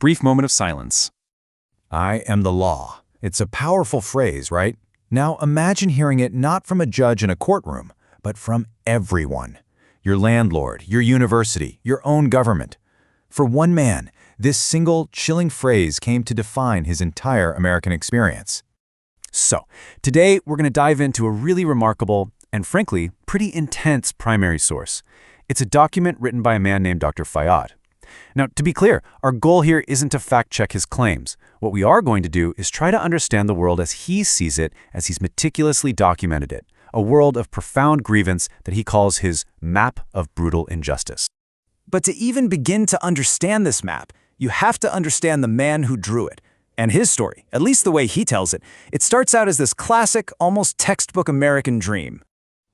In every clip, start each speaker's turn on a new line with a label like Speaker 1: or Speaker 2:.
Speaker 1: brief moment of silence.
Speaker 2: I am the law. It's a powerful phrase, right? Now imagine hearing it not from a judge in a courtroom, but from everyone. Your landlord, your university, your own government. For one man, this single, chilling phrase came to define his entire American experience.
Speaker 1: So, today we're going to dive into a really remarkable and, frankly, pretty intense primary source. It's a document written by a man named Dr. Fayad. Now, to be clear, our goal here isn't to fact-check his claims. What we are going to do is try to understand the world as he sees it, as he's meticulously documented it, a world of profound grievance that he calls his map of brutal injustice.
Speaker 3: But to even begin to understand this map, you have to understand the man who drew it. And his story, at least the way he tells it, it starts out as this classic, almost textbook American dream.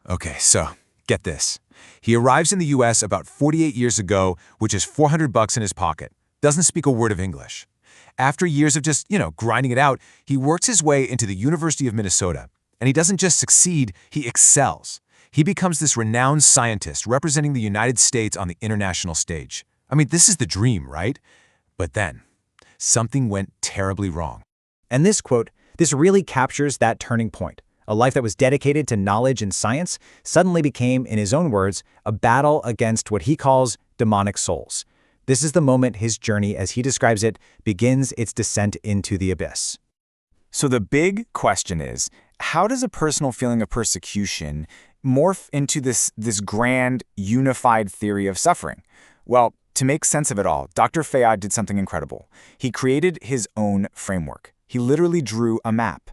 Speaker 2: Okay, so get this. He arrives in the US about 48 years ago, which is $400 in his pocket. Doesn't speak a word of English. After years of just, grinding it out, he works his way into the University of Minnesota. And he doesn't just succeed, he excels. He becomes this renowned scientist representing the United States on the international stage. I mean, this is the dream, right? But then, something went terribly wrong.
Speaker 3: And this quote, this really captures that turning point. A life that was dedicated to knowledge and science suddenly became, in his own words, a battle against what he calls demonic souls. This is the moment his journey, as he describes it, begins its descent into the abyss.
Speaker 4: So the big question is, how does a personal feeling of persecution morph into this grand, unified theory of suffering? Well, to make sense of it all, Dr. Fayad did something incredible. He created his own framework. He literally drew a map.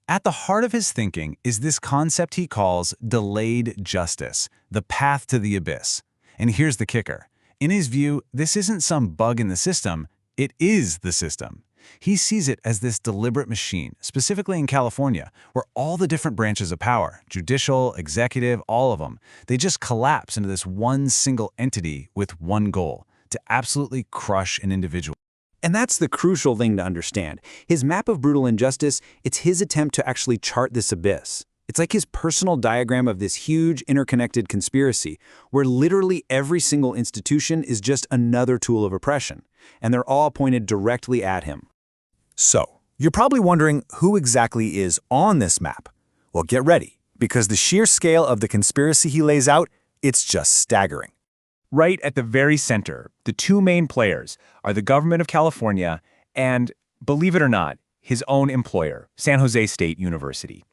Speaker 1: At the heart of his thinking is this concept he calls delayed justice, the path to the abyss. And here's the kicker. In his view, this isn't some bug in the system, it is the system. He sees it as this deliberate machine, specifically in California, where all the different branches of power, judicial, executive, all of them, they just collapse into this one single entity with one goal, to absolutely crush an individual.
Speaker 3: And that's the crucial thing to understand. His map of brutal injustice, it's his attempt to actually chart this abyss. It's like his personal diagram of this huge interconnected conspiracy, where literally every single institution is just another tool of oppression, and they're all pointed directly at him.
Speaker 2: So, you're probably wondering who exactly is on this map. Well, get ready, because the sheer scale of the conspiracy he lays out, it's just staggering.
Speaker 5: Right at the very center, the two main players are the government of California and, believe it or not, his own employer, San Jose State University.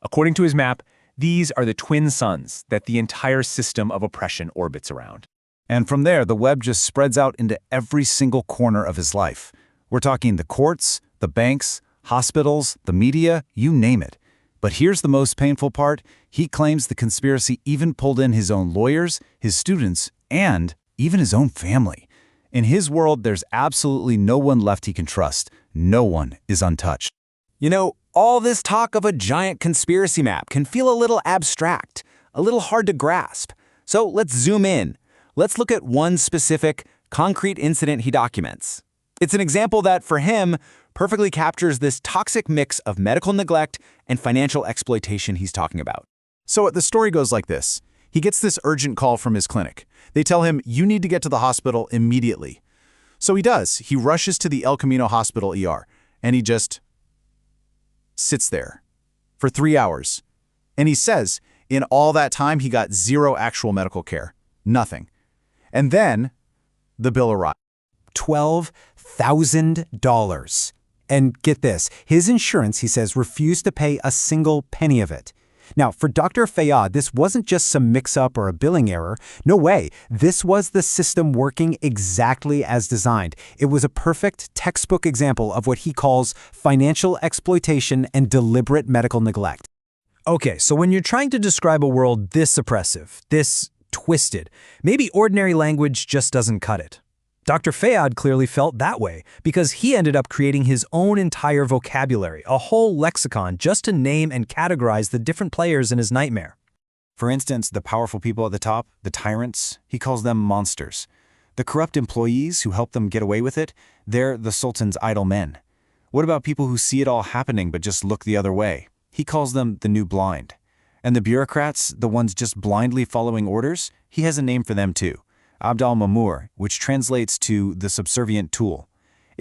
Speaker 5: According to his map, these are the twin suns that the entire system of oppression orbits around.
Speaker 2: And from there, the web just spreads out into every single corner of his life. We're talking the courts, the banks, hospitals, the media, you name it. But here's the most painful part. He claims the conspiracy even pulled in his own lawyers, his students, and even his own family. In his world, there's absolutely no one left he can trust. No one is untouched.
Speaker 3: All this talk of a giant conspiracy map can feel a little abstract, a little hard to grasp. So let's zoom in. Let's look at one specific, concrete incident he documents. It's an example that, for him, perfectly captures this toxic mix of medical neglect and financial exploitation he's talking about.
Speaker 2: So the story goes like this. He gets this urgent call from his clinic. They tell him, you need to get to the hospital immediately. So he does. He rushes to the El Camino Hospital ER, and he just sits there for 3 hours. And he says, in all that time, he got zero actual medical care. Nothing. And then the bill arrived.
Speaker 3: $12,000. And get this, his insurance, he says, refused to pay a single penny of it. Now, for Dr. Fayad, this wasn't just some mix-up or a billing error. No way. This was the system working exactly as designed. It was a perfect textbook example of what he calls financial exploitation and deliberate medical neglect. Okay, so when you're trying to describe a world this oppressive, this twisted, maybe ordinary language just doesn't cut it. Dr. Fayad clearly felt that way because he ended up creating his own entire vocabulary, a whole lexicon just to name and categorize the different players in his nightmare.
Speaker 2: For instance, the powerful people at the top, the tyrants, he calls them monsters. The corrupt employees who help them get away with it, they're the Sultan's idle men. What about people who see it all happening but just look the other way? He calls them the new blind. And the bureaucrats, the ones just blindly following orders, he has a name for them too. Abd al-Mamur, which translates to the subservient tool.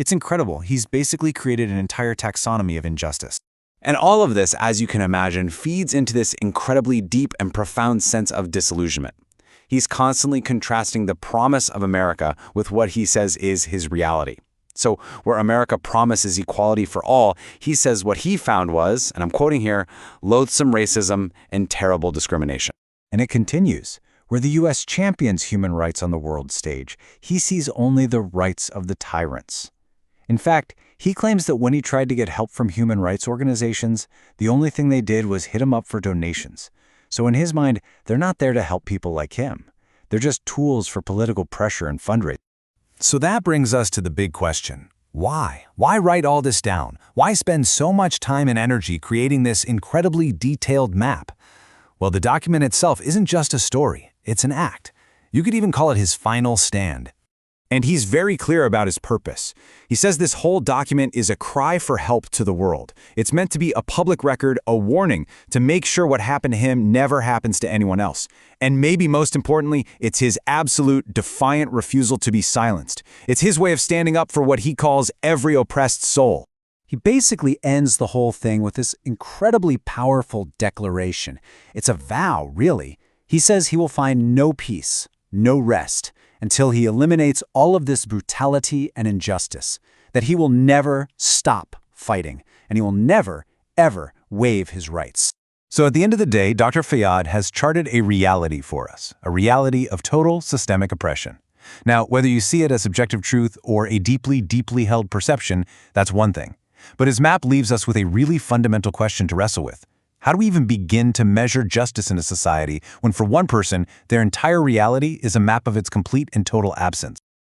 Speaker 1: It's incredible. He's basically created an entire taxonomy of injustice. And all of this, as you can imagine, feeds into this incredibly deep and profound sense of disillusionment. He's constantly contrasting the promise of America with what he says is his reality. So where America promises equality for all, he says what he found was, and I'm quoting here, loathsome racism and terrible discrimination.
Speaker 3: And it continues. Where the U.S. champions human rights on the world stage, he sees only the rights of the tyrants. In fact, he claims that when he tried to get help from human rights organizations, the only thing they did was hit him up for donations. So in his mind, they're not there to help people like him. They're just tools for political pressure and fundraising.
Speaker 1: So that brings us to the big question. Why? Why write all this down? Why spend so much time and energy creating this incredibly detailed map? Well, the document itself isn't just a story, it's an act. You could even call it his final stand. And he's very clear about his purpose. He says this whole document is a cry for help to the world. It's meant to be a public record, a warning to make sure what happened to him never happens to anyone else. And maybe most importantly, it's his absolute, defiant refusal to be silenced. It's his way of standing up for what he calls every oppressed soul.
Speaker 3: He basically ends the whole thing with this incredibly powerful declaration. It's a vow, really. He says he will find no peace, no rest, until he eliminates all of this brutality and injustice, that he will never stop fighting, and he will never, ever waive his rights.
Speaker 1: So at the end of the day, Dr. Fayad has charted a reality for us, a reality of total systemic oppression. Now, whether you see it as objective truth or a deeply, deeply held perception, that's one thing. But his map leaves us with a really fundamental question to wrestle with. How do we even begin to measure justice in a society when for one person, their entire reality is a map of its complete and total absence?